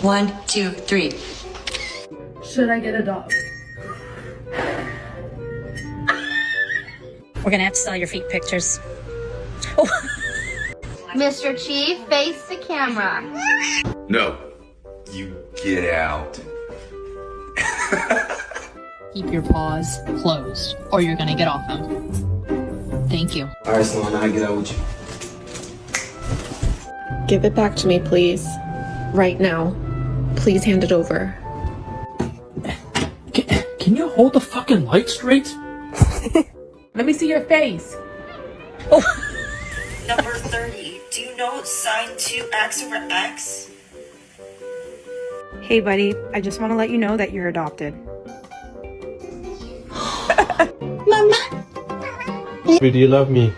1, 2, 3. Should I get a dog? We're gonna have to sell your feet pictures. Mr. Chief, face the camera. No. You get out. Keep your paws closed, or you're gonna get off them. Thank you. All right, Sloan, I get out with you. Give it back to me, please. Right now. Please hand it over. Can you hold the fucking light straight? Let me see your face. Number 30. Do you know sine 2x over x? Hey buddy, I just want to let you know that you're adopted. Do you love me?